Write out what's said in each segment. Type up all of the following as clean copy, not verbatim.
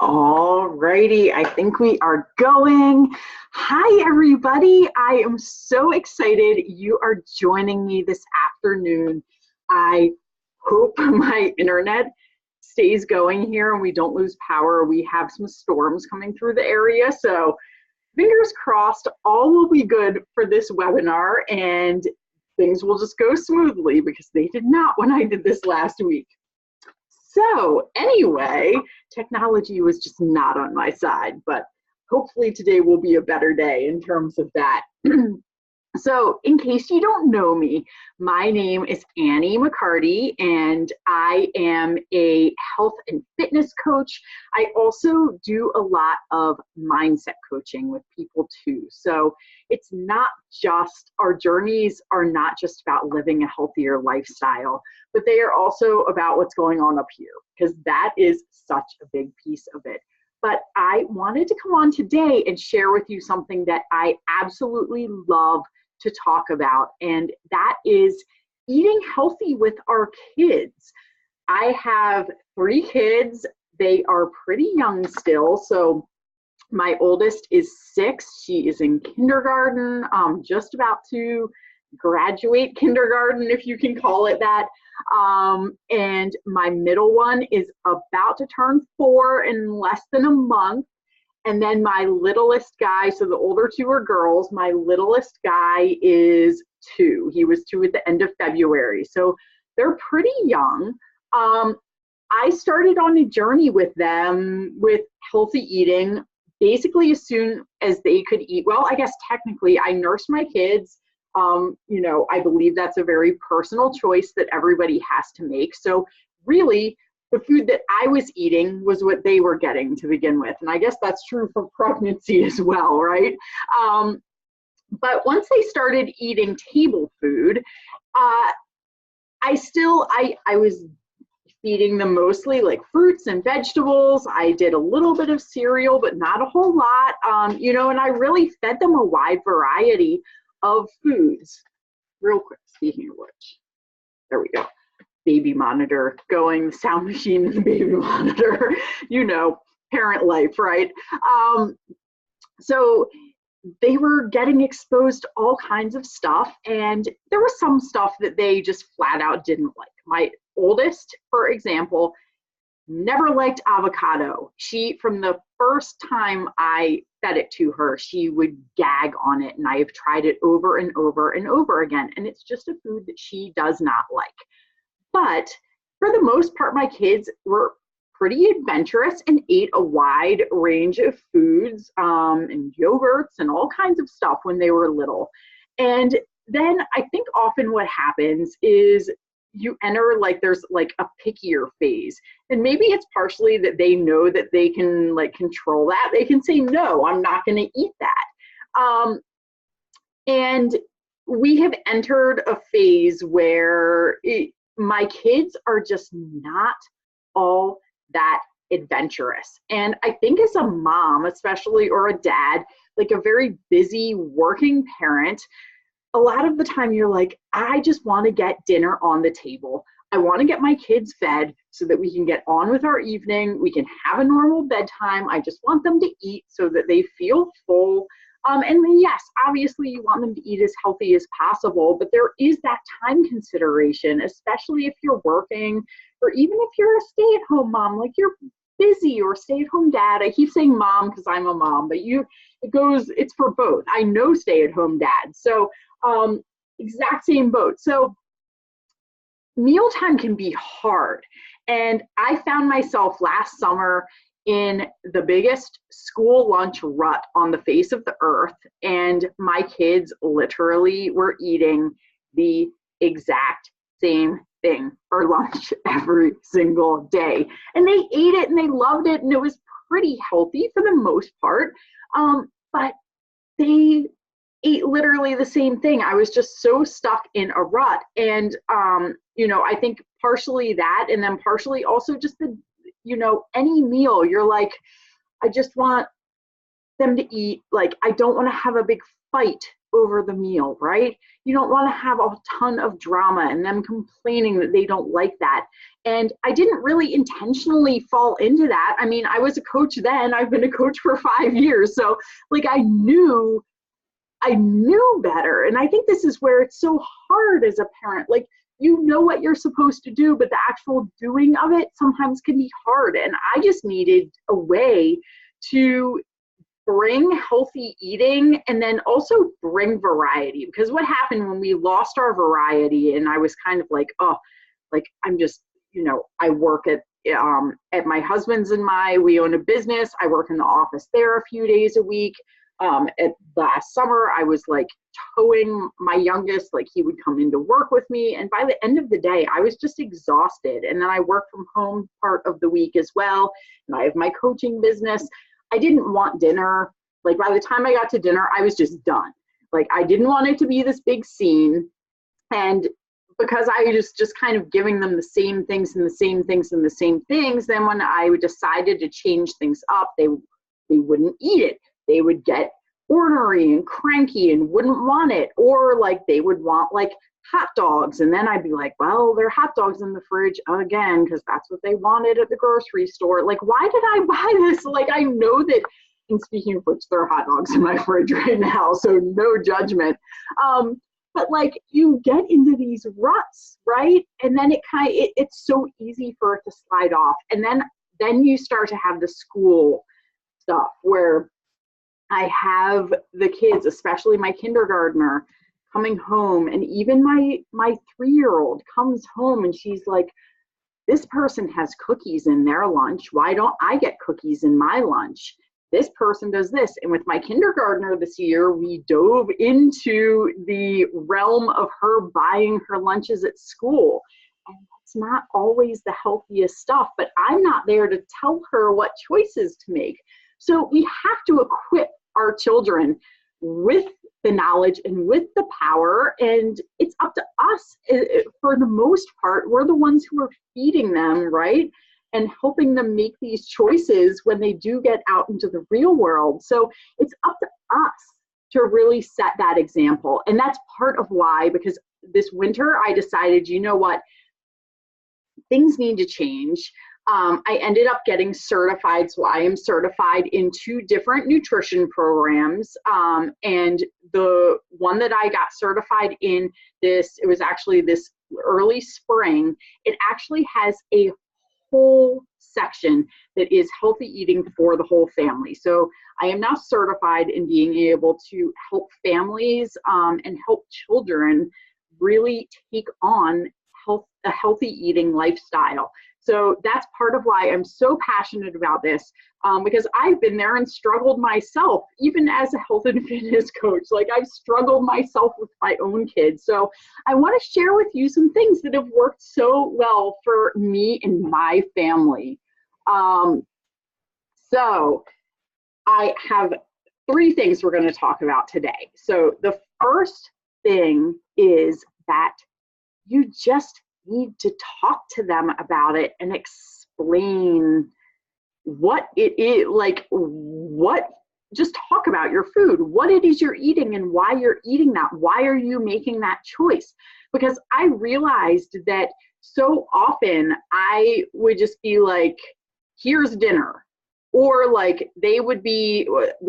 All righty, I think we are going. Hi, everybody. I am so excited you are joining me this afternoon. I hope my internet stays going here and we don't lose power. We have some storms coming through the area, so fingers crossed, all will be good for this webinar and things will just go smoothly because they did not when I did this last week. So anyway, technology was just not on my side, but hopefully today will be a better day in terms of that. So in case you don't know me, my name is Annie McCarty and I am a health and fitness coach. I also do a lot of mindset coaching with people too. So it's not just, our journeys are not just about living a healthier lifestyle, but they are also about what's going on up here, because that is such a big piece of it. But I wanted to come on today and share with you something that I absolutely love to talk about, and that is eating healthy with our kids. I have 3 kids. They are pretty young still. So my oldest is 6. She is in kindergarten, just about to graduate kindergarten, if you can call it that. And my middle one is about to turn 4 in less than a month. And then my littlest guy, so the older 2 are girls, my littlest guy is 2. He was 2 at the end of February. So they're pretty young. I started on a journey with them with healthy eating, basically as soon as they could eat. Well, I guess technically I nursed my kids. I believe that's a very personal choice that everybody has to make. So really, the food that I was eating was what they were getting to begin with. And I guess that's true for pregnancy as well, right? But once they started eating table food, I was feeding them mostly like fruits and vegetables. I did a little bit of cereal, but not a whole lot, and I really fed them a wide variety of foods. Real quick, speaking of which, there we go. Baby monitor going, the sound machine and the baby monitor, parent life, right? So they were getting exposed to all kinds of stuff, and there was some stuff that they just flat out didn't like. My oldest, for example, never liked avocado. From the first time I fed it to her, she would gag on it, and I have tried it over and over and over again, and it's just a food that she does not like. But for the most part, my kids were pretty adventurous and ate a wide range of foods and yogurts and all kinds of stuff when they were little. And then I think often what happens is you enter there's a pickier phase. And maybe it's partially that they know that they can control that. They can say, no, I'm not going to eat that. And we have entered a phase where my kids are just not all that adventurous. And I think as a mom, especially, or a dad, a very busy working parent, a lot of the time you're like, I just want to get dinner on the table. I want to get my kids fed so that we can get on with our evening. We can have a normal bedtime. I just want them to eat so that they feel full. And then yes, obviously you want them to eat as healthy as possible, but there is that time consideration, especially if you're working, or even if you're a stay-at-home mom, like you're busy, or stay-at-home dad. I keep saying mom because I'm a mom, but it's for both. I know stay-at-home dads, so exact same boat. So mealtime can be hard. And I found myself last summer in the biggest school lunch rut on the face of the earth, and my kids literally were eating the exact same thing for lunch every single day. And they ate it and they loved it, and it was pretty healthy for the most part, but they ate literally the same thing. I was just so stuck in a rut. And I think partially that, and then partially also just any meal, you're like, I just want them to eat. I don't want to have a big fight over the meal, right? You don't want to have a ton of drama and them complaining that they don't like that. And I didn't really intentionally fall into that. I mean, I was a coach then. I've been a coach for 5 years. So like I knew better. And I think this is where it's so hard as a parent. Like, you know what you're supposed to do, but the actual doing of it sometimes can be hard. And I just needed a way to bring healthy eating and then also bring variety. Because what happened when we lost our variety, and I was kind of like, oh, like I'm just, I work at my husband's and we own a business. I work in the office there a few days a week. At last summer, I was like towing my youngest, like he would come into work with me. And by the end of the day, I was just exhausted. And then I work from home part of the week as well. And I have my coaching business. I didn't want dinner. Like by the time I got to dinner, I was just done. Like I didn't want it to be this big scene. And because I was just kind of giving them the same things and the same things and the same things, then when I decided to change things up, they wouldn't eat it. They would get ornery and cranky and wouldn't want it. Or like they would want like hot dogs. And then I'd be like, well, there are hot dogs in the fridge again, because that's what they wanted at the grocery store. Like, why did I buy this? Like, I know that, and speaking of which, there are hot dogs in my fridge right now, so no judgment. But like you get into these ruts, right? And then it's so easy for it to slide off. And then you start to have the school stuff where I have the kids, especially my kindergartner, coming home, and even my 3-year-old comes home and she's like, this person has cookies in their lunch. Why don't I get cookies in my lunch? This person does this. And with my kindergartner this year, we dove into the realm of her buying her lunches at school. And that's not always the healthiest stuff, but I'm not there to tell her what choices to make. So we have to equip our children with the knowledge and with the power, and it's up to us. For the most part, we're the ones who are feeding them, right? And helping them make these choices when they do get out into the real world. So it's up to us to really set that example. And that's part of why, because this winter I decided, you know what, things need to change. I ended up getting certified. So I am certified in 2 different nutrition programs. And the one that I got certified in it was actually this early spring, it actually has a whole section that is healthy eating for the whole family. So I am now certified in being able to help families and help children really take on a healthy eating lifestyle. So that's part of why I'm so passionate about this, because I've been there and struggled myself, even as a health and fitness coach. Like I've struggled myself with my own kids. So I want to share with you some things that have worked so well for me and my family. So I have 3 things we're going to talk about today. So the first thing is that you just need to talk to them about it and explain what it is, just talk about your food, what it is you're eating and why you're eating that. Why are you making that choice? Because I realized that so often I would just be like, here's dinner. Or like we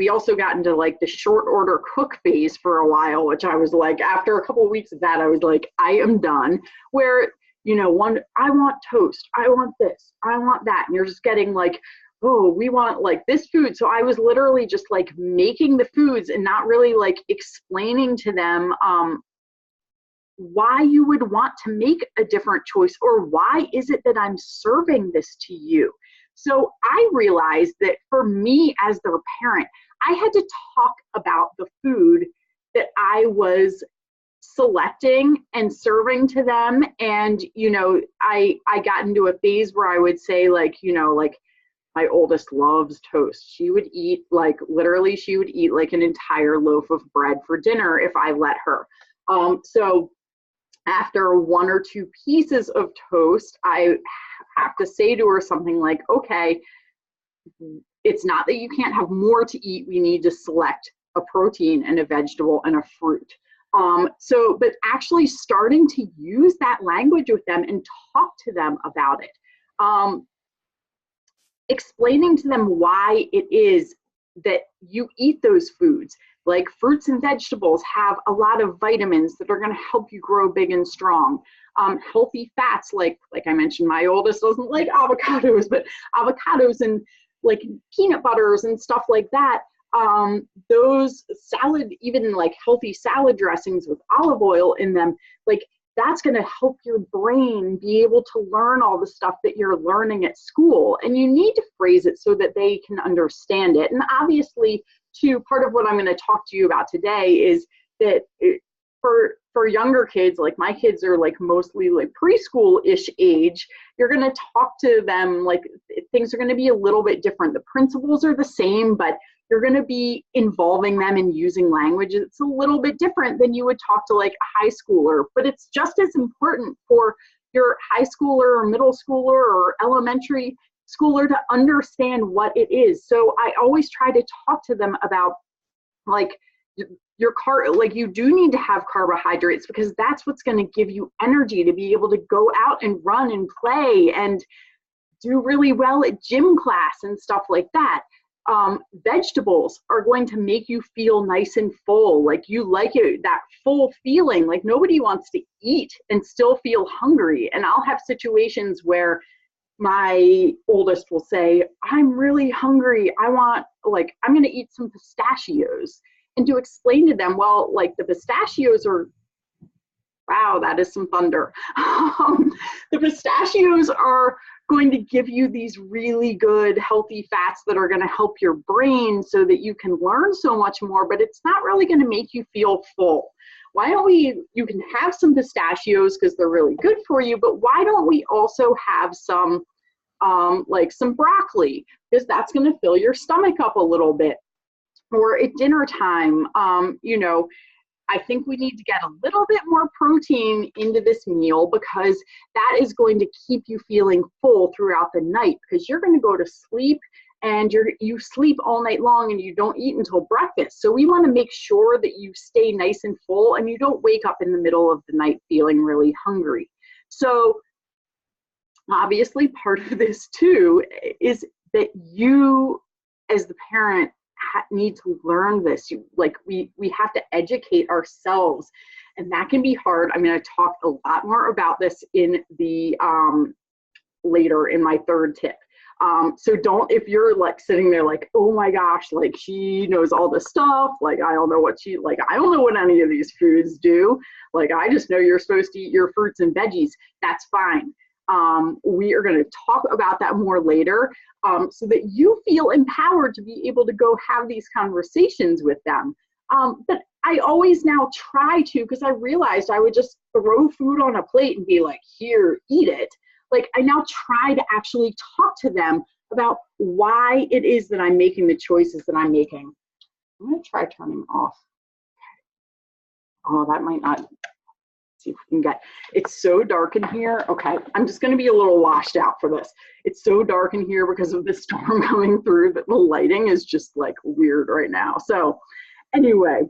also got into like the short order cook phase for a while, which I was like, after a couple of weeks of that, I was like, I am done. Where, I want toast, I want this, I want that. And you're just getting like, oh, we want like this food. So I was literally just like making the foods and not really like explaining to them why you would want to make a different choice, or why is it that I'm serving this to you. So I realized that for me as their parent, I had to talk about the food that I was selecting and serving to them. And, I got into a phase where I would say like my oldest loves toast. She would eat like an entire loaf of bread for dinner if I let her. So after 1 or 2 pieces of toast, I have to say to her something like, okay, it's not that you can't have more to eat. We need to select a protein and a vegetable and a fruit. But actually starting to use that language with them and talk to them about it. Explaining to them why it is that you eat those foods. Like fruits and vegetables have a lot of vitamins that are going to help you grow big and strong. Healthy fats, like I mentioned, my oldest doesn't like avocados, but avocados and like peanut butters and stuff like that. Those salad, even like healthy salad dressings with olive oil in them, like that's going to help your brain be able to learn all the stuff that you're learning at school. And you need to phrase it so that they can understand it. And obviously, too, part of what I'm going to talk to you about today is that for younger kids, like my kids are like mostly like preschool-ish age, you're going to talk to them like things are going to be a little bit different. The principles are the same, but you're going to be involving them in using language. It's a little bit different than you would talk to like a high schooler, but it's just as important for your high schooler or middle schooler or elementary schooler to understand what it is. So I always try to talk to them about like like you do need to have carbohydrates because that's what's going to give you energy to be able to go out and run and play and do really well at gym class and stuff like that. Vegetables are going to make you feel nice and full, like you like it, that full feeling. Like nobody wants to eat and still feel hungry. And I'll have situations where my oldest will say, I'm really hungry. I'm going to eat some pistachios. And to explain to them, well, like the pistachios are, wow, that is some thunder. The pistachios are going to give you these really good healthy fats that are going to help your brain so that you can learn so much more, but it's not really going to make you feel full. Why don't you can have some pistachios because they're really good for you, but why don't we also have some like some broccoli, because that's going to fill your stomach up a little bit. Or at dinner time, I think we need to get a little bit more protein into this meal because that is going to keep you feeling full throughout the night, because you're going to go to sleep and you sleep all night long and you don't eat until breakfast. So we want to make sure that you stay nice and full and you don't wake up in the middle of the night feeling really hungry. So obviously part of this too is that you as the parent need to learn this. We have to educate ourselves, and that can be hard. I'm going to talk a lot more about this in the later in my third tip. So if you're like sitting there like, oh my gosh, like she knows all this stuff, like I don't know what any of these foods do, like I just know you're supposed to eat your fruits and veggies. That's fine. We are going to talk about that more later, so that you feel empowered to be able to go have these conversations with them. But I always now try to, because I realized I would just throw food on a plate and be like, here, eat it. Like I now try to actually talk to them about why it is that I'm making the choices that I'm making. I'm going to try turning off. Oh, that might not. See if we can get, it's so dark in here. Okay, I'm just going to be a little washed out for this. It's so dark in here because of the storm coming through that the lighting is just like weird right now. So anyway,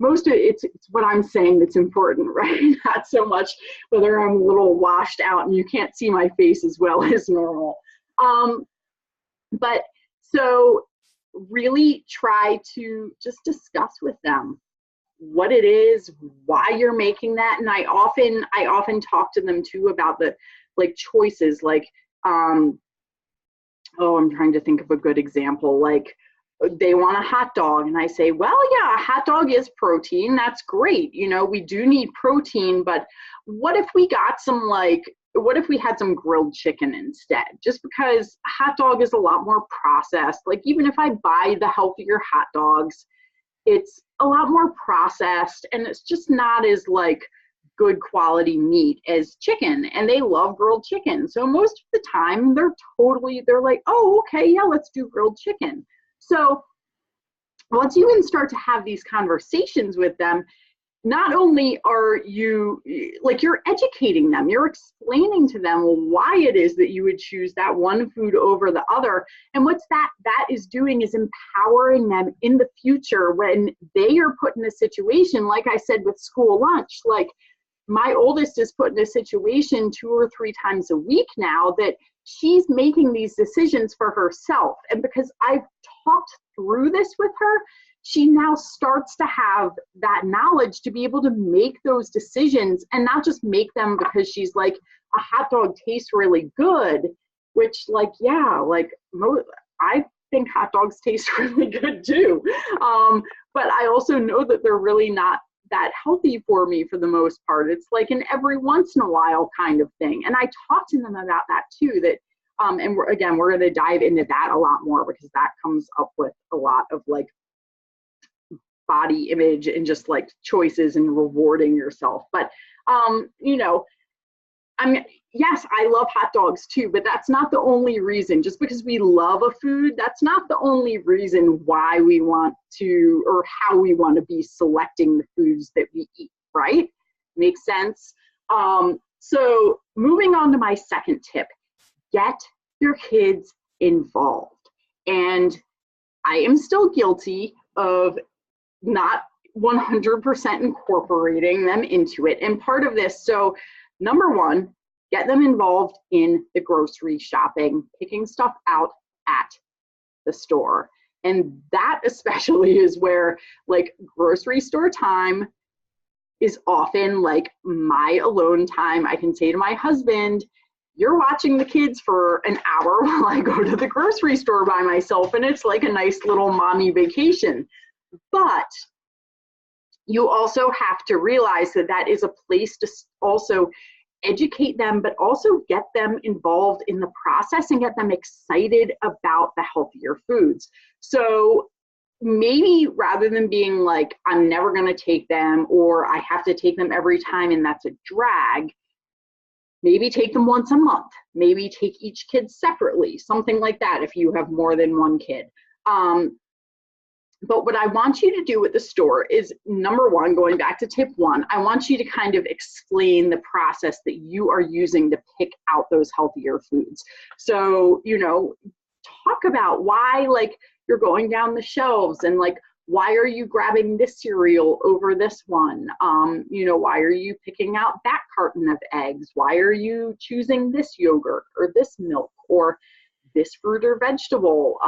most of it's what I'm saying that's important, right? Not so much whether I'm a little washed out and you can't see my face as well as normal. But so really try to just discuss with them what it is, why you're making that. And I often talk to them too about the like choices, like I'm trying to think of a good example. Like they want a hot dog and I say, well, yeah, a hot dog is protein. That's great. We do need protein, but what if we got what if we had some grilled chicken instead? Just because a hot dog is a lot more processed. Like even if I buy the healthier hot dogs, it's a lot more processed and it's just not as like good quality meat as chicken, and they love grilled chicken. So most of the time they're like, oh, okay, yeah, let's do grilled chicken. So once you can start to have these conversations with them, not only are you, like, you're educating them, you're explaining to them why it is that you would choose that one food over the other. And what's that is doing is empowering them in the future when they are put in a situation, like I said, with school lunch. Like, my oldest is put in a situation 2 or 3 times a week now that she's making these decisions for herself. And because I've talked through this with her, she now starts to have that knowledge to be able to make those decisions, and not just make them because she's like, a hot dog tastes really good, which, like, yeah, like, I think hot dogs taste really good too. But I also know that they're really not that healthy for me for the most part. It's like an every once in a while kind of thing. And I talk to them about that too, that, and we're going to dive into that a lot more, because that comes up with a lot of like body image and just like choices and rewarding yourself. But, you know, yes, I love hot dogs too, but that's not the only reason. Just because we love a food, that's not the only reason why we want to, or how we want to be selecting the foods that we eat, right? Makes sense? So moving on to my second tip, get your kids involved. And I am still guilty of not 100% incorporating them into it. And part of this, so number one, get them involved in the grocery shopping, picking stuff out at the store. And that especially is where, like, grocery store time is often like my alone time. I can say to my husband, you're watching the kids for an hour while I go to the grocery store by myself, and it's like a nice little mommy vacation. But you also have to realize that that is a place to also educate them, but also get them involved in the process and get them excited about the healthier foods. So maybe rather than being like, I'm never going to take them, or I have to take them every time and that's a drag, maybe take them once a month. Maybe take each kid separately, something like that if you have more than one kid. But what I want you to do with the store is, number one, going back to tip one, I want you to kind of explain the process that you are using to pick out those healthier foods. So, you know, talk about why, like, you're going down the shelves and like, why are you grabbing this cereal over this one? You know, why are you picking out that carton of eggs? Why are you choosing this yogurt or this milk or this fruit or vegetable?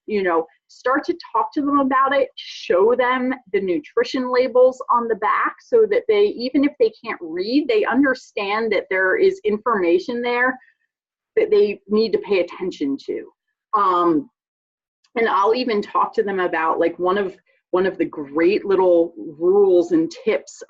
You know, start to talk to them about it, show them the nutrition labels on the back so that they, even if they can't read, they understand that there is information there that they need to pay attention to. And I'll even talk to them about, like, one of the great little rules and tips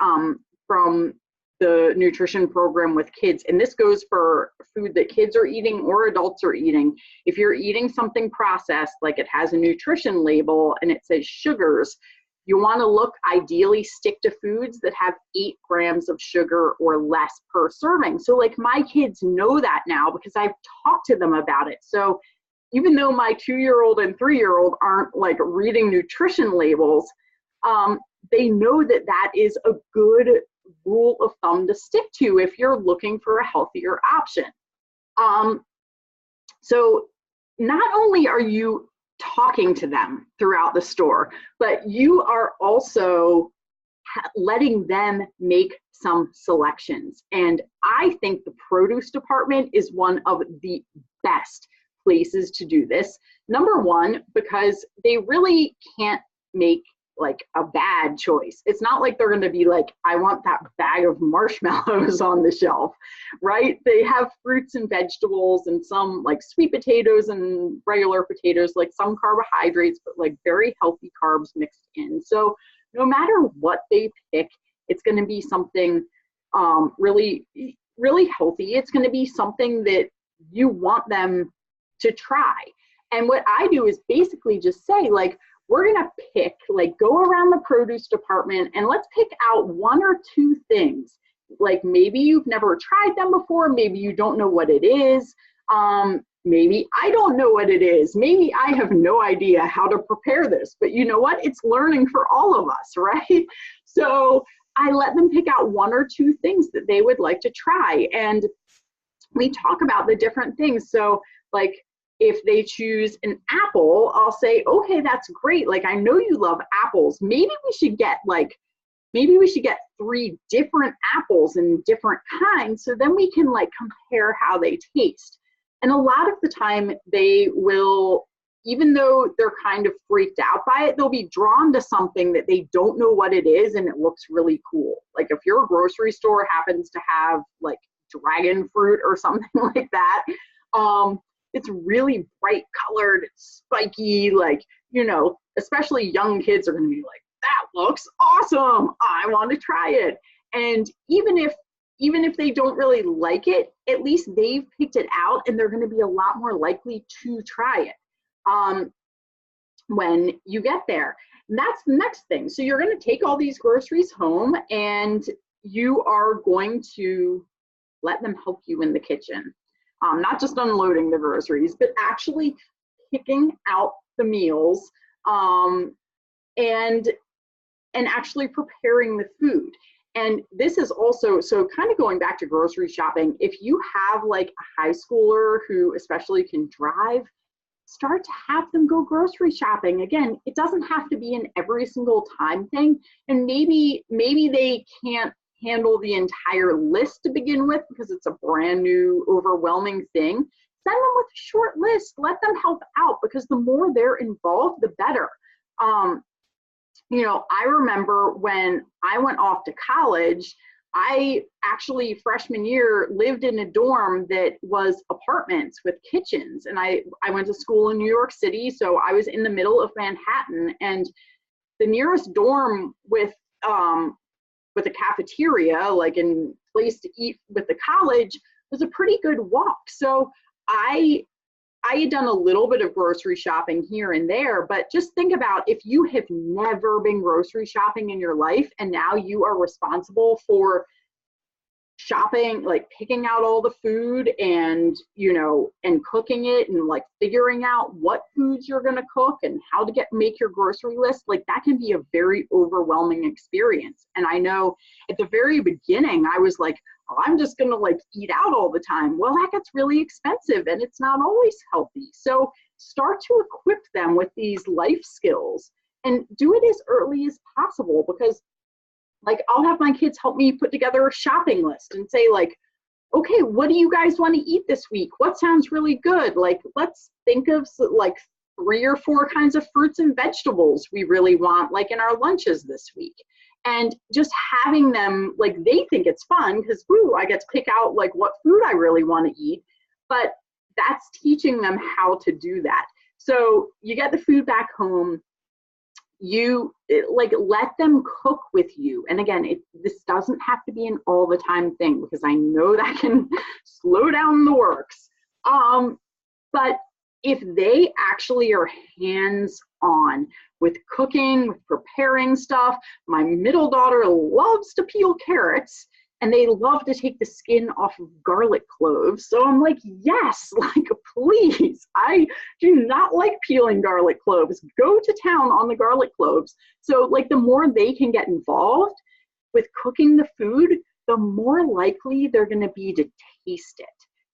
from the nutrition program with kids, and this goes for food that kids are eating or adults are eating. If you're eating something processed, like it has a nutrition label and it says sugars, you want to ideally stick to foods that have 8 grams of sugar or less per serving. So like, my kids know that now because I've talked to them about it. So even though my 2-year-old and 3-year-old aren't like reading nutrition labels, they know that that is a good rule of thumb to stick to if you're looking for a healthier option. So not only are you talking to them throughout the store, but you are also letting them make some selections. And I think the produce department is one of the best places to do this. Number one, because they really can't make like a bad choice. It's not like they're going to be like, I want that bag of marshmallows on the shelf, right? They have fruits and vegetables and some like sweet potatoes and regular potatoes, like some carbohydrates, but like very healthy carbs mixed in. So no matter what they pick, it's going to be something really, really healthy. It's going to be something that you want them to try. And what I do is basically just say, like, we're going to pick, like, go around the produce department and let's pick out 1 or 2 things. Like, maybe you've never tried them before. Maybe you don't know what it is. Maybe I don't know what it is. Maybe I have no idea how to prepare this, but you know what? It's learning for all of us, right? So I let them pick out 1 or 2 things that they would like to try. And we talk about the different things. So like if they choose an apple, I'll say, okay, that's great. Like, I know you love apples. Maybe we should get 3 different apples and different kinds. So then we can like compare how they taste. And a lot of the time they will, even though they're kind of freaked out by it, they'll be drawn to something that they don't know what it is and it looks really cool. Like if your grocery store happens to have like dragon fruit or something like that, it's really bright colored, spiky, like, you know, especially young kids are going to be like, that looks awesome, I want to try it. And even if they don't really like it, at least they've picked it out and they're going to be a lot more likely to try it when you get there. And that's the next thing. So you're going to take all these groceries home and you are going to let them help you in the kitchen. Not just unloading the groceries, but actually picking out the meals and actually preparing the food. And this is also, so kind of going back to grocery shopping, if you have like a high schooler who especially can drive, start to have them go grocery shopping. Again, it doesn't have to be an every single time thing. And maybe they can't handle the entire list to begin with because it's a brand new, overwhelming thing. Send them with a short list. Let them help out because the more they're involved, the better. You know, I remember when I went off to college, I actually freshman year lived in a dorm that was apartments with kitchens. And I went to school in New York City, so I was in the middle of Manhattan, and the nearest dorm with a cafeteria, like in place to eat with the college, was a pretty good walk. So I had done a little bit of grocery shopping here and there, but just think about if you have never been grocery shopping in your life and now you are responsible for shopping, like picking out all the food and, you know, and cooking it and like figuring out what foods you're going to cook and how to make your grocery list, like that can be a very overwhelming experience. And I know at the very beginning, I was like, oh, I'm just going to like eat out all the time. Well, that gets really expensive and it's not always healthy. So start to equip them with these life skills and do it as early as possible, because like I'll have my kids help me put together a shopping list and say like, okay, what do you guys want to eat this week? What sounds really good? Like, let's think of like 3 or 4 kinds of fruits and vegetables we really want like in our lunches this week. And just having them, like they think it's fun because, woo, I get to pick out like what food I really want to eat. But that's teaching them how to do that. So you get the food back home. You like let them cook with you. And again, this doesn't have to be an all the time thing because I know that can slow down the works. But if they actually are hands-on with cooking, with preparing stuff, my middle daughter loves to peel carrots and they love to take the skin off of garlic cloves. So I'm like, yes, like please, I do not like peeling garlic cloves. Go to town on the garlic cloves. So like the more they can get involved with cooking the food, the more likely they're gonna be to taste it.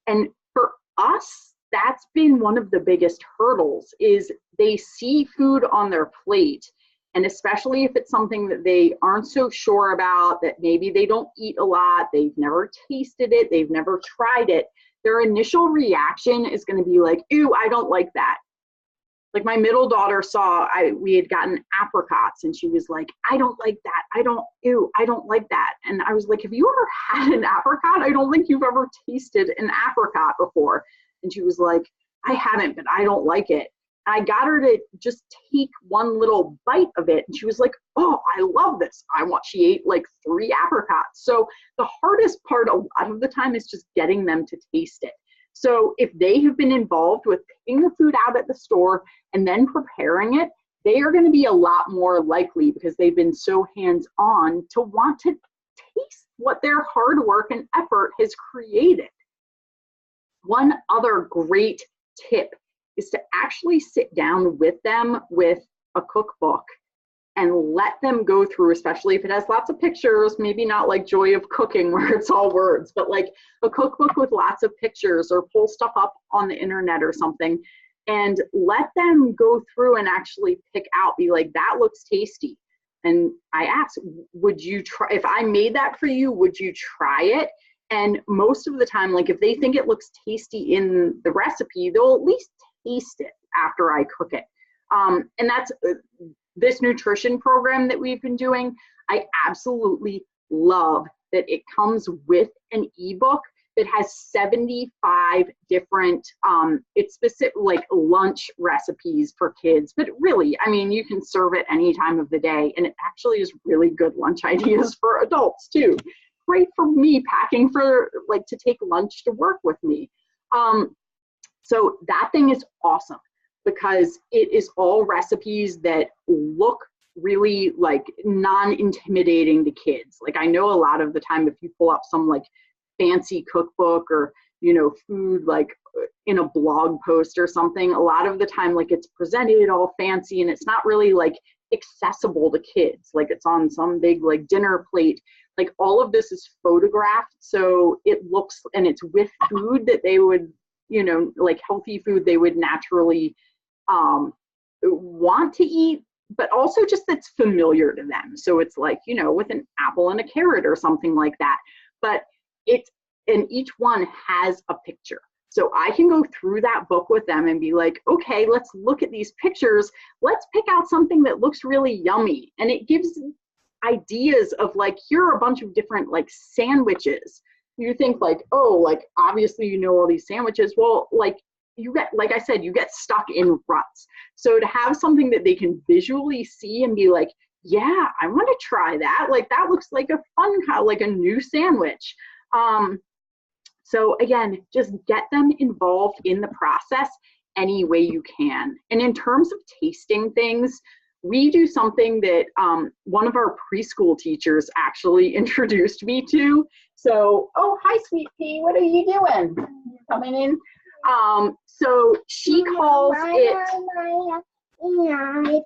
And for us, that's been one of the biggest hurdles is they see food on their plate. And especially if it's something that they aren't so sure about, that maybe they don't eat a lot, they've never tasted it, they've never tried it, their initial reaction is going to be like, ew, I don't like that. Like my middle daughter we had gotten apricots and she was like, I don't like that. I don't like that. And I was like, have you ever had an apricot? I don't think you've ever tasted an apricot before. And she was like, I haven't, but I don't like it. I got her to just take one little bite of it. And she was like, oh, I love this. She ate like 3 apricots. So the hardest part a lot of the time is just getting them to taste it. So if they have been involved with picking the food out at the store and then preparing it, they are going to be a lot more likely because they've been so hands-on to want to taste what their hard work and effort has created. One other great tip is to actually sit down with them with a cookbook and let them go through, especially if it has lots of pictures, maybe not like Joy of Cooking where it's all words, but like a cookbook with lots of pictures, or pull stuff up on the internet or something, and let them go through and actually pick out, be like, that looks tasty. And I asked, would you try, if I made that for you, would you try it? And most of the time, like if they think it looks tasty in the recipe, they'll at least taste it after I cook it. And that's this nutrition program that we've been doing. I absolutely love that it comes with an ebook that has 75 different, it's specific like lunch recipes for kids, but really, I mean, you can serve it any time of the day, and it actually is really good lunch ideas for adults too. Great for me packing for like to take lunch to work with me. So that thing is awesome because it is all recipes that look really like non-intimidating to kids. Like I know a lot of the time if you pull up some like fancy cookbook or, you know, food like in a blog post or something, a lot of the time like it's presented all fancy and it's not really like accessible to kids. Like it's on some big like dinner plate. Like all of this is photographed, so it looks, and it's with food that they would, you know, like healthy food they would naturally want to eat, but also just that's familiar to them. So it's like, you know, with an apple and a carrot or something like that. But it's, and each one has a picture. So I can go through that book with them and be like, okay, let's look at these pictures. Let's pick out something that looks really yummy. And it gives ideas of like, here are a bunch of different like sandwiches. You think like, oh, like obviously you know all these sandwiches. Well, like you get, like I said, you get stuck in ruts. So to have something that they can visually see and be like, yeah, I want to try that. Like that looks like a fun kind of like a new sandwich. So again, just get them involved in the process any way you can. And in terms of tasting things, we do something that one of our preschool teachers actually introduced me to. So, oh, hi, Sweet Pea, what are you doing? You coming in? So she calls it,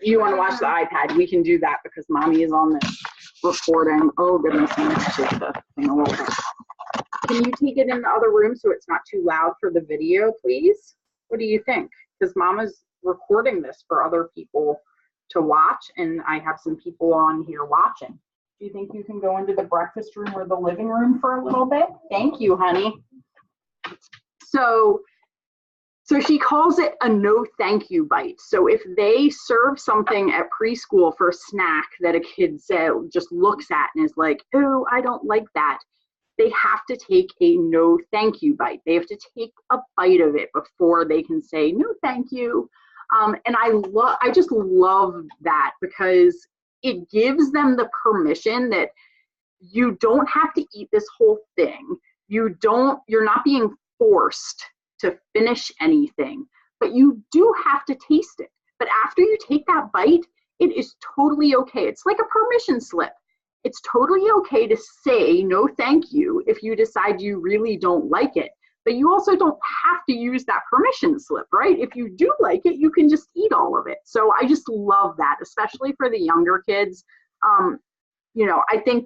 you want to watch the iPad? We can do that because mommy is on this recording. Oh, goodness, I'm going to shift the thing a little bit. Can you take it in the other room so it's not too loud for the video, please? What do you think? Because mama's recording this for other people to watch, and I have some people on here watching. Do you think you can go into the breakfast room or the living room for a little bit? Thank you, honey. So she calls it a no thank you bite. So if they serve something at preschool for a snack that a kid just looks at and is like, oh, I don't like that, they have to take a no thank you bite. They have to take a bite of it before they can say no thank you. And I just love that because it gives them the permission that you don't have to eat this whole thing. You're not being forced to finish anything, but you do have to taste it. But after you take that bite, it is totally okay. It's like a permission slip. It's totally okay to say no thank you if you decide you really don't like it. But you also don't have to use that permission slip, right? If you do like it, you can just eat all of it. So I just love that, especially for the younger kids. You know, I think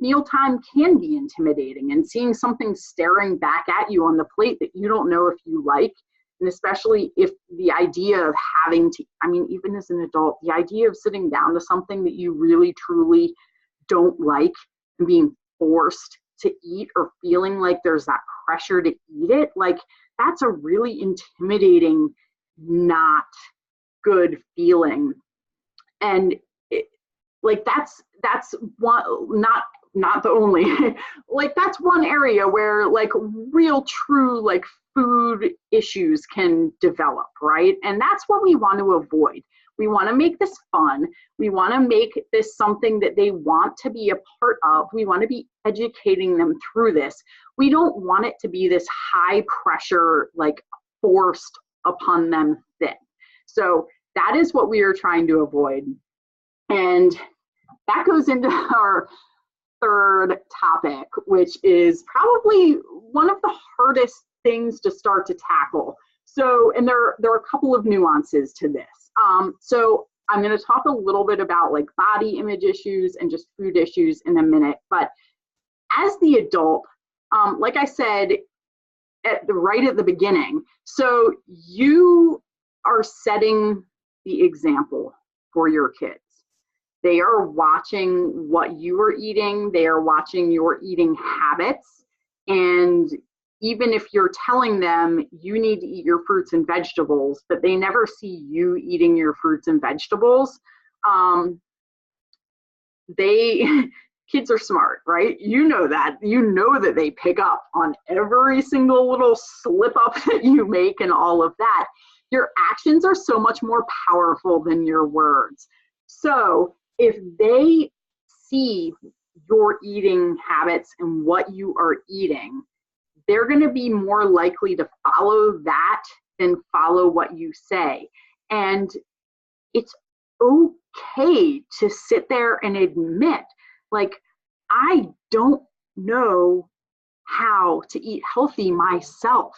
mealtime can be intimidating, and seeing something staring back at you on the plate that you don't know if you like, and especially if the idea of having to, I mean, even as an adult, the idea of sitting down to something that you really, truly don't like and being forced to eat or feeling like there's that pressure to eat it, like that's a really intimidating, not good feeling. And like that's one, not the only, like that's one area where like real true like food issues can develop, right? And that's what we want to avoid. We want to make this fun. We want to make this something that they want to be a part of. We want to be educating them through this. We don't want it to be this high pressure, like forced upon them thing. So that is what we are trying to avoid. And that goes into our third topic, which is probably one of the hardest things to start to tackle. So, and there are a couple of nuances to this. So I'm going to talk a little bit about like body image issues and just food issues in a minute. But as the adult, like I said right at the beginning, so you are setting the example for your kids. They are watching what you are eating. They are watching your eating habits. And even if you're telling them you need to eat your fruits and vegetables, but they never see you eating your fruits and vegetables, kids are smart, right? You know that. You know that they pick up on every single little slip up that you make and all of that. Your actions are so much more powerful than your words. So if they see your eating habits and what you are eating, they're going to be more likely to follow that than follow what you say. And it's okay to sit there and admit, like, I don't know how to eat healthy myself.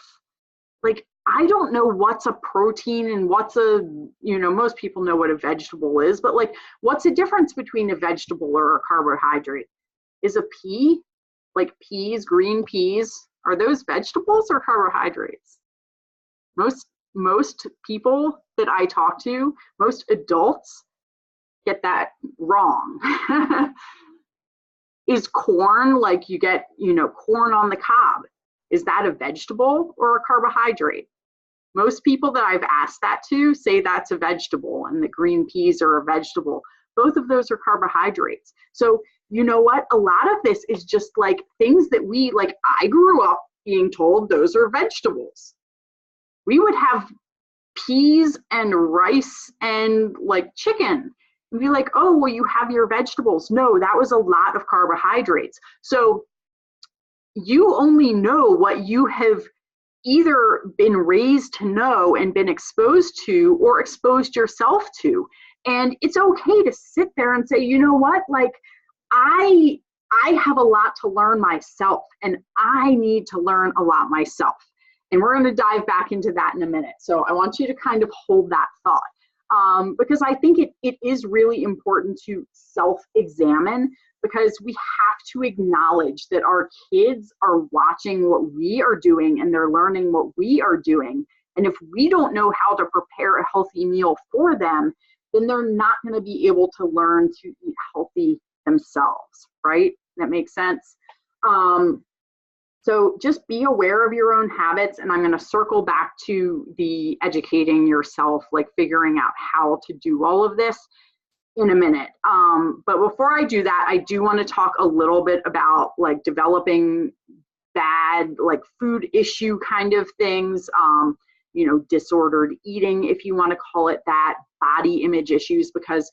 Like, I don't know what's a protein and what's a, most people know what a vegetable is, but like, what's the difference between a vegetable or a carbohydrate? Is a pea, like peas, green peas, are those vegetables or carbohydrates? Most people that I talk to, most adults get that wrong. Is corn, like you get, corn on the cob, is that a vegetable or a carbohydrate? Most people that I've asked that to say that's a vegetable and the green peas are a vegetable. Both of those are carbohydrates. So you know what? A lot of this is just like things that I grew up being told those are vegetables. We would have peas and rice and like chicken and be like, oh, well, you have your vegetables. No, that was a lot of carbohydrates. So you only know what you have either been raised to know and been exposed to or exposed yourself to. And it's okay to sit there and say, you know what, like I have a lot to learn myself and I need to learn a lot myself. And we're going to dive back into that in a minute. So I want you to kind of hold that thought because I think it is really important to self-examine, because we have to acknowledge that our kids are watching what we are doing and they're learning what we are doing. And if we don't know how to prepare a healthy meal for them, then they're not going to be able to learn to eat healthy themselves, right? That makes sense. So just be aware of your own habits. And I'm going to circle back to the educating yourself, like figuring out how to do all of this in a minute. But before I do that, I do want to talk a little bit about like developing bad, like food issue kind of things, disordered eating, if you want to call it that, body image issues, because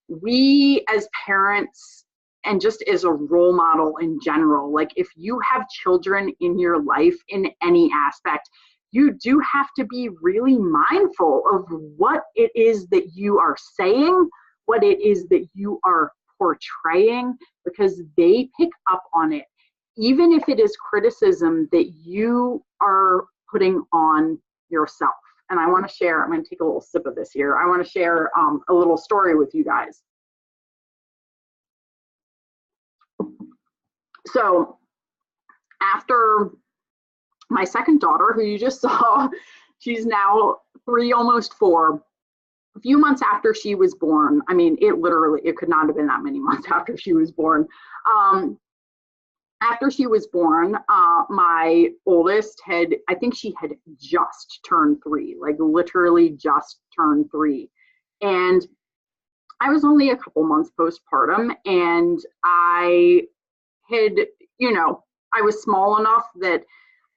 we as parents and just as a role model in general, like if you have children in your life in any aspect, you do have to be really mindful of what it is that you are saying, what it is that you are portraying, because they pick up on it, even if it is criticism that you are putting on yourself. And I want to share, I'm going to take a little sip of this here. I want to share a little story with you guys. So after my second daughter, who you just saw, she's now 3, almost 4, a few months after she was born, I mean, it could not have been that many months after she was born. After she was born, my oldest I think she had just turned 3, like literally just turned 3. And I was only a couple months postpartum, and I had, I was small enough that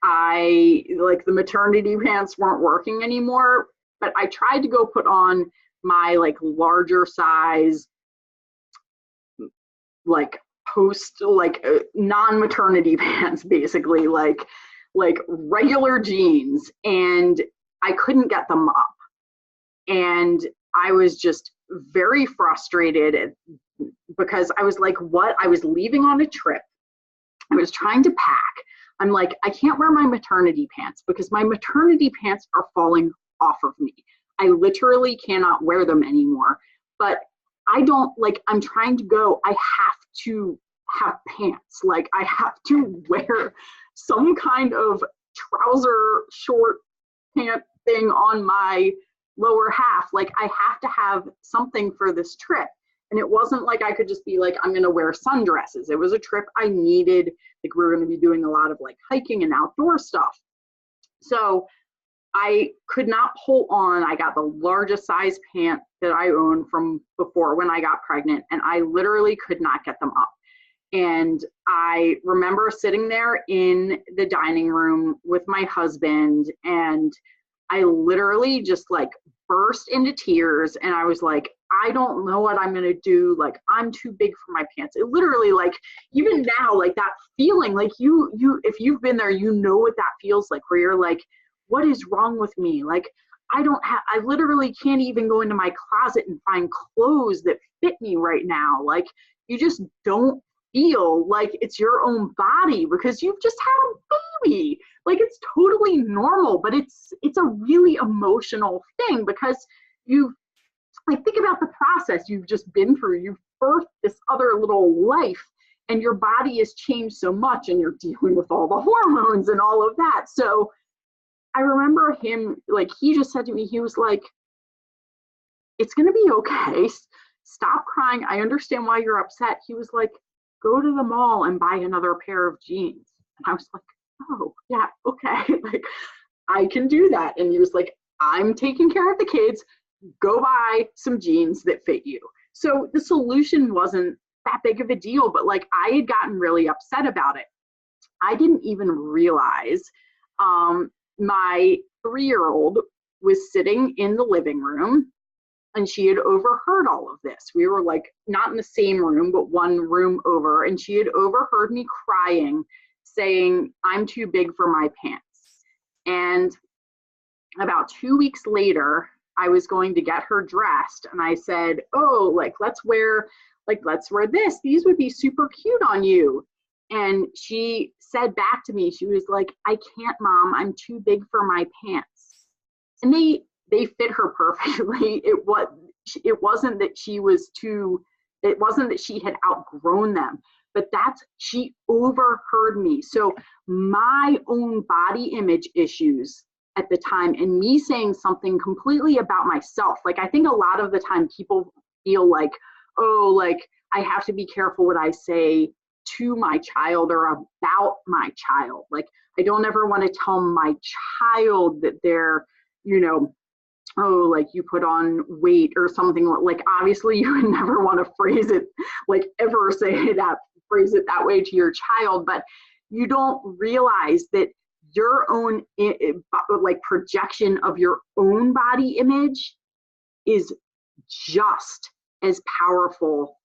the maternity pants weren't working anymore, but I tried to go put on my like larger size, like non-maternity pants, basically like regular jeans, and I couldn't get them up. And I was just very frustrated because I was like, what? I was leaving on a trip. I was trying to pack. I'm like, I can't wear my maternity pants because my maternity pants are falling off of me. I literally cannot wear them anymore. but I don't, like, I'm trying to go, I have to have pants. Like, I have to wear some kind of trouser short pant thing on my lower half. Like, I have to have something for this trip. And it wasn't like I could just be like, I'm going to wear sundresses. It was a trip I needed. Like, we were going to be doing a lot of like hiking and outdoor stuff. So I could not pull on. I got the largest size pant that I owned from before when I got pregnant, and I literally could not get them up. And I remember sitting there in the dining room with my husband, and I literally just like burst into tears. And I was like, I don't know what I'm going to do. Like, I'm too big for my pants. It literally, like, even now, like that feeling, like if you've been there, you know what that feels like, where you're like, what is wrong with me? Like, I literally can't even go into my closet and find clothes that fit me right now. Like, you just don't feel like it's your own body because you've just had a baby. Like, it's totally normal, but it's a really emotional thing because you've, like, think about the process you've just been through. You've birthed this other little life, and your body has changed so much, and you're dealing with all the hormones and all of that. So I remember him, like, he just said to me, he was like, it's going to be okay. Stop crying. I understand why you're upset. He was like, go to the mall and buy another pair of jeans. And I was like, oh, yeah, okay. Like, I can do that. And he was like, I'm taking care of the kids. Go buy some jeans that fit you. So the solution wasn't that big of a deal, but like, I had gotten really upset about it. I didn't even realize my 3-year-old was sitting in the living room, and she had overheard all of this. We were like not in the same room, but one room over, and she had overheard me crying, saying, I'm too big for my pants. And about 2 weeks later, I was going to get her dressed, and I said, oh, like, let's wear this. These would be super cute on you. And she said back to me, she was like, I can't, Mom, I'm too big for my pants. And they fit her perfectly. It wasn't that it wasn't that she had outgrown them, but she overheard me. So my own body image issues at the time, and me saying something completely about myself. Like, I think a lot of the time people feel like, oh, like, I have to be careful what I say to my child or about my child. Like, I don't ever want to tell my child that they're, oh, like, you put on weight or something. Like, obviously you would never want to phrase it, like, ever phrase it that way to your child, but you don't realize that your own like projection of your own body image is just as powerful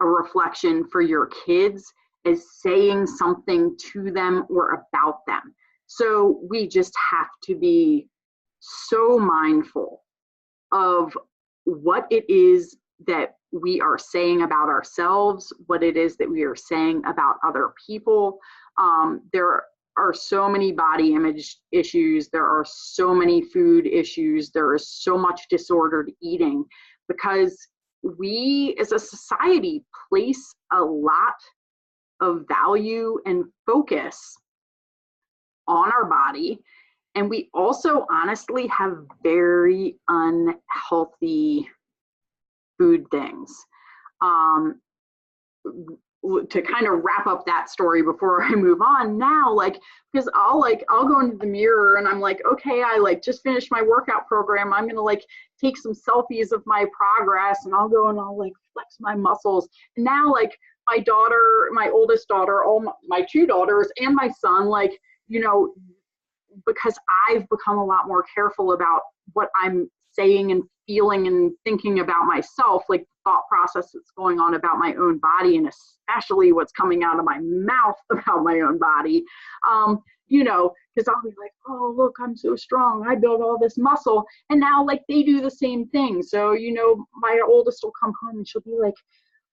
a reflection for your kids as saying something to them or about them. So we just have to be so mindful of what it is that we are saying about ourselves, what it is that we are saying about other people. There are so many body image issues. There are so many food issues. There is so much disordered eating because we as a society place a lot of value and focus on our body. And we also honestly have very unhealthy food things. To kind of wrap up that story before I move on now, like, because I'll go into the mirror and I'm like, okay, I like just finished my workout program. I'm going to like take some selfies of my progress, and I'll go and I'll like flex my muscles. And now, like, my daughter, my oldest daughter, my 2 daughters and my son, like, because I've become a lot more careful about what I'm saying and feeling and thinking about myself, like the thought process that's going on about my own body, and especially what's coming out of my mouth about my own body, because I'll be like, oh, look, I'm so strong. I built all this muscle. And now, like, they do the same thing. So, my oldest will come home and she'll be like,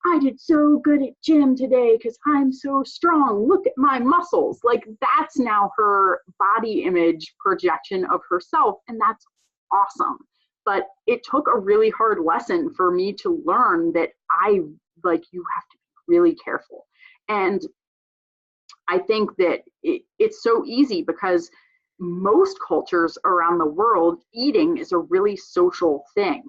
I did so good at gym today because I'm so strong. Look at my muscles. Like, that's now her body image projection of herself. And that's awesome. But it took a really hard lesson for me to learn that you have to be really careful. And I think that it's so easy because most cultures around the world, eating is a really social thing.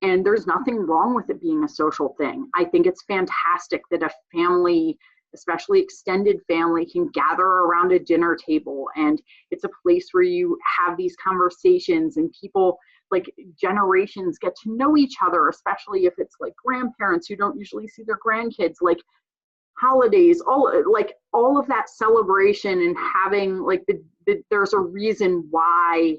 And there's nothing wrong with it being a social thing. I think it's fantastic that a family, especially extended family, can gather around a dinner table, and it's a place where you have these conversations and people, like, generations get to know each other, especially if it's like grandparents who don't usually see their grandkids, like holidays, all of that celebration, and having like there's a reason why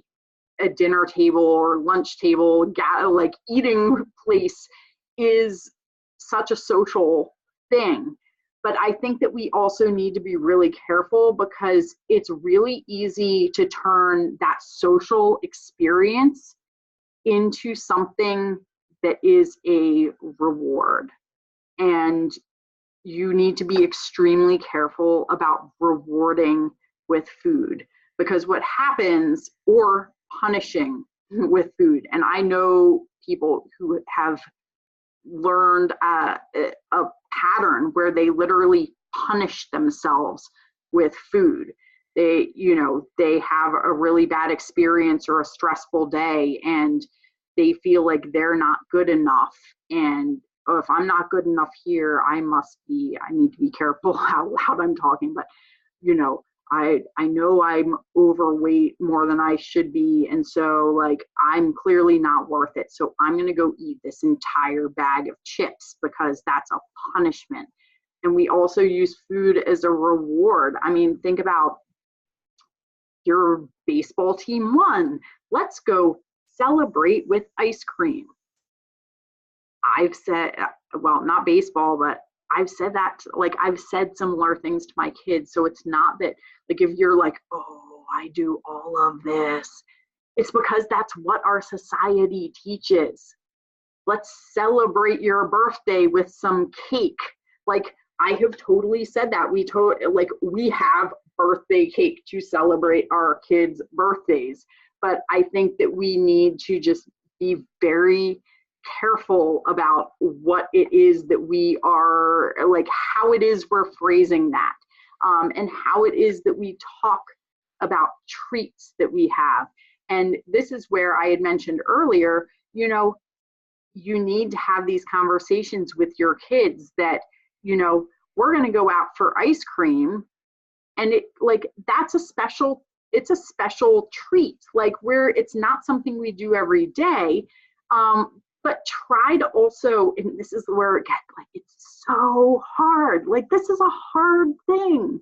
a dinner table or lunch table, like eating place, is such a social thing. But I think that we also need to be really careful, because it's really easy to turn that social experience into something that is a reward. And you need to be extremely careful about rewarding with food, because what happens, or punishing with food. And I know people who have learned a pattern where they literally punish themselves with food. They have a really bad experience or a stressful day, and they feel like they're not good enough. And if I'm not good enough here, I need to be careful how loud I'm talking, but I know I'm overweight more than I should be, and so like I'm clearly not worth it. So I'm going to go eat this entire bag of chips because that's a punishment. And we also use food as a reward. I mean, think about your baseball team won. Let's go celebrate with ice cream. I've said, well, not baseball, but I've said that, like, I've said similar things to my kids. So it's not that, like, if you're like, oh, I do all of this, it's because that's what our society teaches. Let's celebrate your birthday with some cake. Like, I have totally said that. We have birthday cake to celebrate our kids' birthdays. But I think that we need to just be very careful about what it is that we are, like, how it is we're phrasing that, and how it is that we talk about treats that we have. And this is where I had mentioned earlier, you need to have these conversations with your kids that, we're going to go out for ice cream, and it's a special treat, like, where it's not something we do every day. But try to also, and this is where it gets, like, it's so hard. Like, this is a hard thing.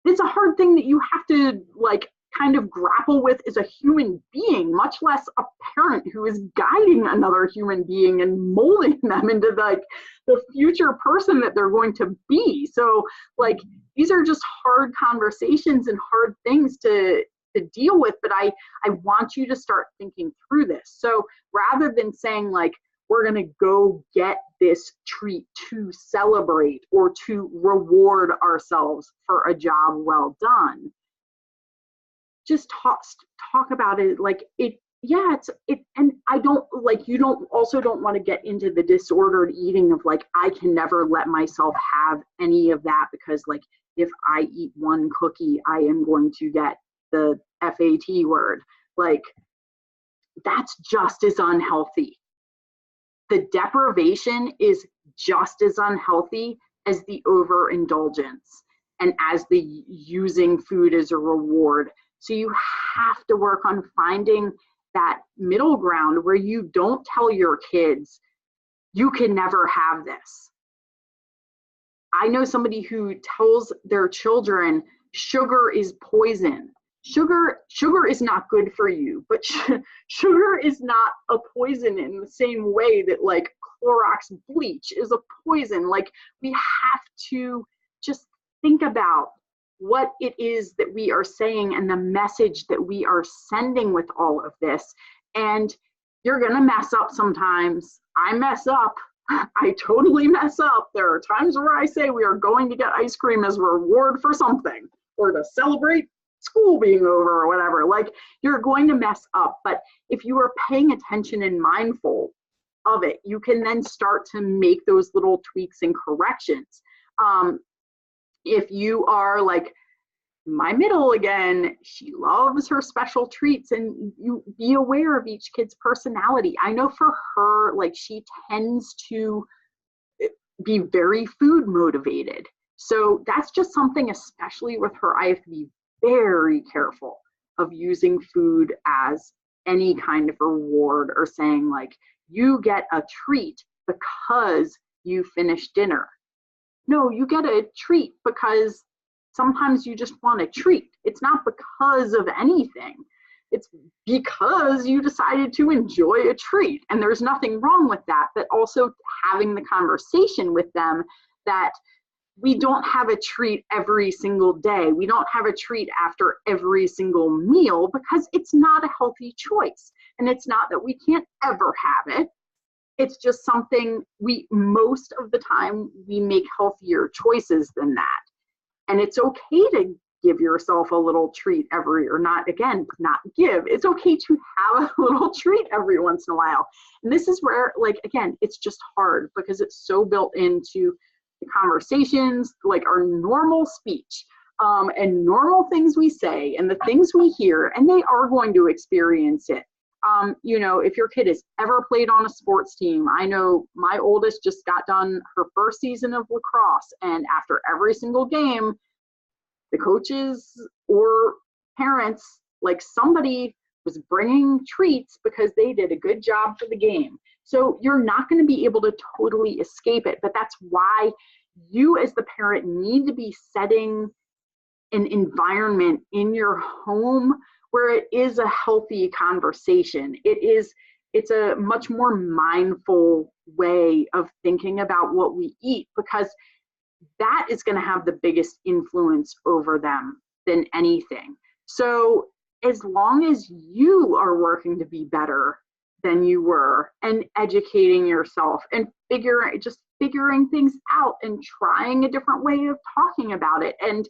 It's a hard thing that you have to, like, kind of grapple with as a human being, much less a parent who is guiding another human being and molding them into, like, the future person that they're going to be. So, like, these are just hard conversations and hard things to deal with, but I want you to start thinking through this. So rather than saying, like, we're going to go get this treat to celebrate or to reward ourselves for a job well done, just talk about it like it. Yeah, and I don't, like, you don't want to get into the disordered eating of, like, I can never let myself have any of that, because, like, if I eat one cookie, I am going to get the FAT word. Like, that's just as unhealthy. The deprivation is just as unhealthy as the overindulgence and as the using food as a reward. So you have to work on finding that middle ground where you don't tell your kids, you can never have this. I know somebody who tells their children sugar is poison. Sugar is not good for you, but sugar is not a poison in the same way that, like, Clorox bleach is a poison. Like, we have to just think about what it is that we are saying and the message that we are sending with all of this. And you're gonna mess up sometimes. I mess up. I totally mess up. There are times where I say we are going to get ice cream as a reward for something, or to celebrate school being over or whatever. Like, you're going to mess up. But if you are paying attention and mindful of it, you can then start to make those little tweaks and corrections. If you are like, my middle again, she loves her special treats, and you be aware of each kid's personality. I know for her, like, she tends to be very food motivated. So that's just something, especially with her, I have to be very careful of using food as any kind of reward or saying like, you get a treat because you finished dinner. No, you get a treat because sometimes you just want a treat. It's not because of anything. It's because you decided to enjoy a treat. And there's nothing wrong with that, but also having the conversation with them that we don't have a treat every single day. We don't have a treat after every single meal because it's not a healthy choice. And it's not that we can't ever have it. It's just something most of the time, we make healthier choices than that. And it's okay to give yourself a little treat not give. It's okay to have a little treat every once in a while. And this is where, like, again, it's just hard because it's so built into the conversations, like our normal speech, and normal things we say and the things we hear, and they are going to experience it. If your kid has ever played on a sports team, I know my oldest just got done her first season of lacrosse, and after every single game, the coaches or parents, like, somebody was bringing treats because they did a good job for the game. So you're not going to be able to totally escape it, but that's why you as the parent need to be setting an environment in your home where it is a healthy conversation. It's a much more mindful way of thinking about what we eat, because that is going to have the biggest influence over them than anything. So as long as you are working to be better than you were and educating yourself and figuring things out and trying a different way of talking about it and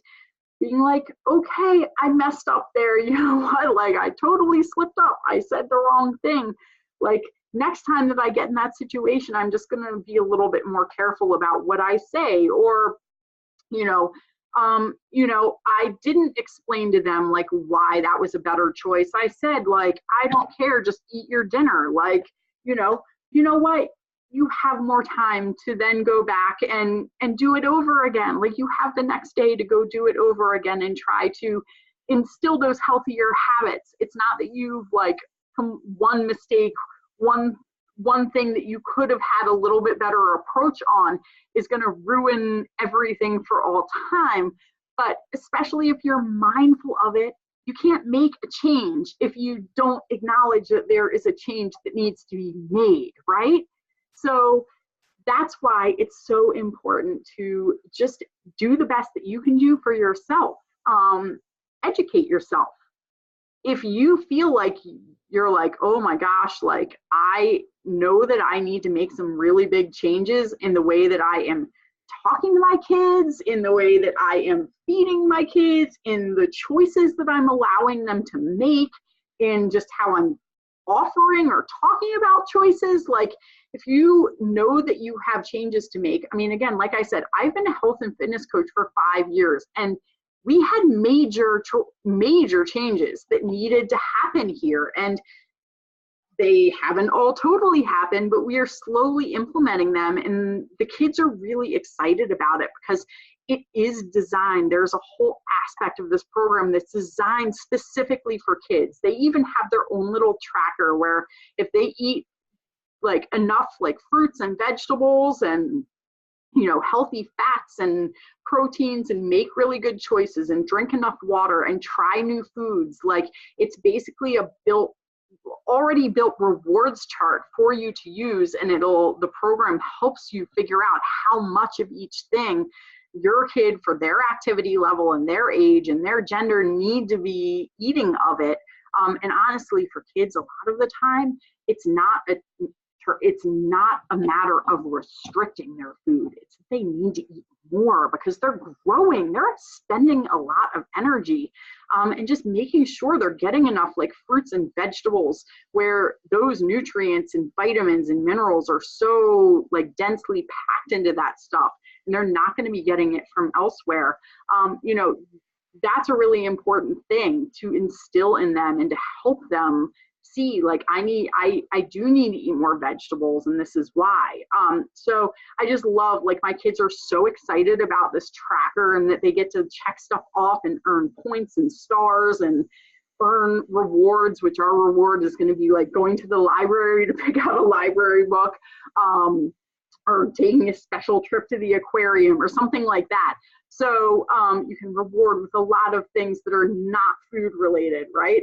being like, okay, I messed up there. You know what? Like, I totally slipped up. I said the wrong thing. Like, next time that I get in that situation, I'm just going to be a little bit more careful about what I say. Or, I didn't explain to them like why that was a better choice. I said, like, I don't care, just eat your dinner. Like, you know what? You have more time to then go back and do it over again. Like, you have the next day to go do it over again and try to instill those healthier habits. It's not that you've like one mistake, one thing that you could have had a little bit better approach on is going to ruin everything for all time. But especially if you're mindful of it, you can't make a change if you don't acknowledge that there is a change that needs to be made, right? So that's why it's so important to just do the best that you can do for yourself. Educate yourself. If you feel like you're like, oh my gosh, like, I know that I need to make some really big changes in the way that I am talking to my kids, in the way that I am feeding my kids, in the choices that I'm allowing them to make, in just how I'm offering or talking about choices. Like, if you know that you have changes to make, I mean, again, like I said, I've been a health and fitness coach for 5 years, and we had major changes that needed to happen here. And they haven't all totally happened, but we are slowly implementing them. And the kids are really excited about it because it is designed. There's a whole aspect of this program that's designed specifically for kids. They even have their own little tracker where if they eat like enough like fruits and vegetables and healthy fats and proteins and make really good choices and drink enough water and try new foods, like, it's basically a already built rewards chart for you to use, and the program helps you figure out how much of each thing your kid, for their activity level and their age and their gender, need to be eating of it. And honestly, for kids, a lot of the time, it's not a it's not a matter of restricting their food. It's that they need to eat more because they're growing. They're spending a lot of energy, and just making sure they're getting enough like fruits and vegetables where those nutrients and vitamins and minerals are so like densely packed into that stuff, and they're not going to be getting it from elsewhere. You know, that's a really important thing to instill in them and to help them see, like, I do need to eat more vegetables, and this is why. So I just love, like, my kids are so excited about this tracker and that they get to check stuff off and earn points and stars and earn rewards, which our reward is going to be like going to the library to pick out a library book, or taking a special trip to the aquarium or something like that. So you can reward with a lot of things that are not food related, right?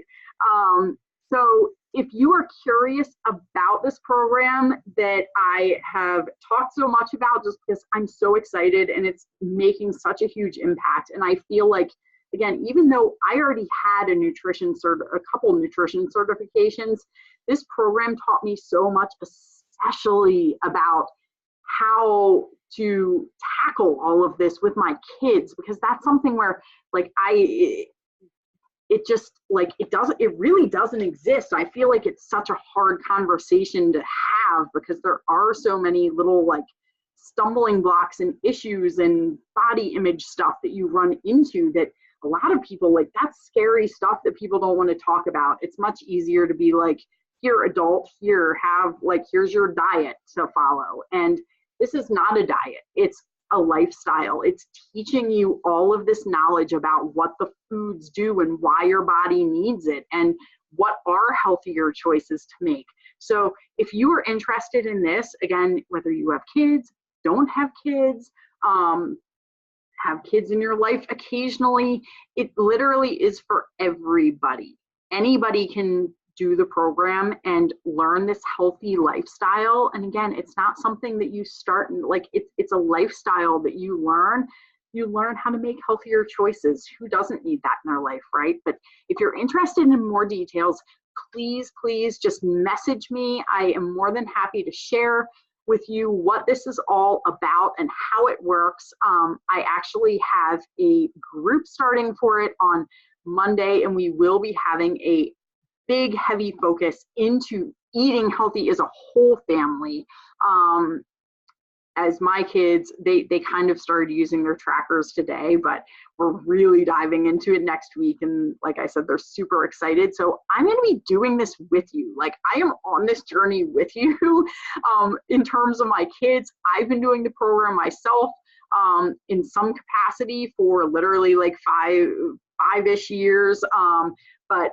So if you are curious about this program that I have talked so much about, just because I'm so excited and it's making such a huge impact, and I feel like, again, even though I already had a couple nutrition certifications, this program taught me so much, especially about how to tackle all of this with my kids, because that's something where, like, it really doesn't exist. I feel like it's such a hard conversation to have because there are so many little like stumbling blocks and issues and body image stuff that you run into that a lot of people, like, that's scary stuff that people don't want to talk about. It's much easier to be like, here, adult, here's your diet to follow. And this is not a diet. It's a lifestyle. It's teaching you all of this knowledge about what the foods do and why your body needs it and what are healthier choices to make. So if you are interested in this, again, whether you have kids, don't have kids, have kids in your life occasionally, it literally is for everybody. Anybody can do the program and learn this healthy lifestyle. And again, it's not something that you start, like, it's a lifestyle that you learn how to make healthier choices. Who doesn't need that in their life, right? But if you're interested in more details, please just message me. I am more than happy to share with you what this is all about and how it works. I actually have a group starting for it on Monday, and we will be having a big, heavy focus into eating healthy as a whole family. As my kids, they kind of started using their trackers today, but we're really diving into it next week. And like I said, they're super excited. So I'm going to be doing this with you. Like, I am on this journey with you. In terms of my kids, I've been doing the program myself in some capacity for literally like five-ish years. But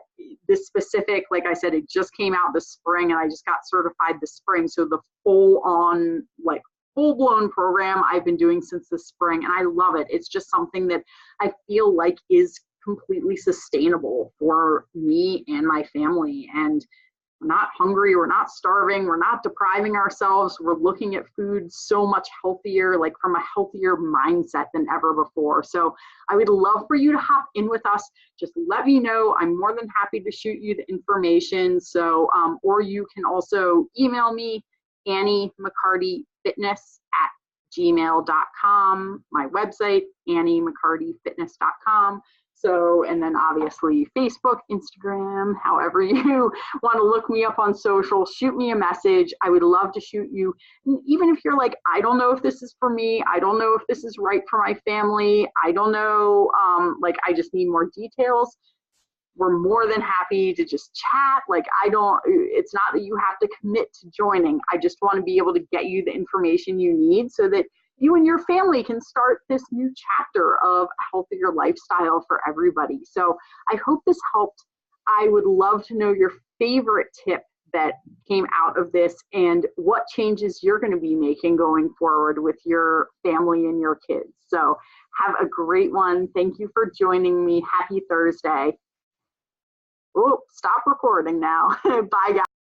this specific, like I said, it just came out this spring and I just got certified this spring. So the full-blown program I've been doing since the spring, and I love it. It's just something that I feel like is completely sustainable for me and my family. And we're not hungry, we're not starving, we're not depriving ourselves. We're looking at food so much healthier, like from a healthier mindset than ever before. So I would love for you to hop in with us. Just let me know. I'm more than happy to shoot you the information. So, or you can also email me, AnnieMcCartyFitness@gmail.com, my website, AnnieMcCartyFitness.com. So, and then obviously Facebook, Instagram, however you want to look me up on social, shoot me a message. I would love to shoot you. And even if you're like, I don't know if this is for me, I don't know if this is right for my family, I don't know, like, I just need more details. We're more than happy to just chat. Like, it's not that you have to commit to joining. I just want to be able to get you the information you need so that you and your family can start this new chapter of a healthier lifestyle for everybody. So I hope this helped. I would love to know your favorite tip that came out of this and what changes you're going to be making going forward with your family and your kids. So have a great one. Thank you for joining me. Happy Thursday. Oh, stop recording now. Bye, guys.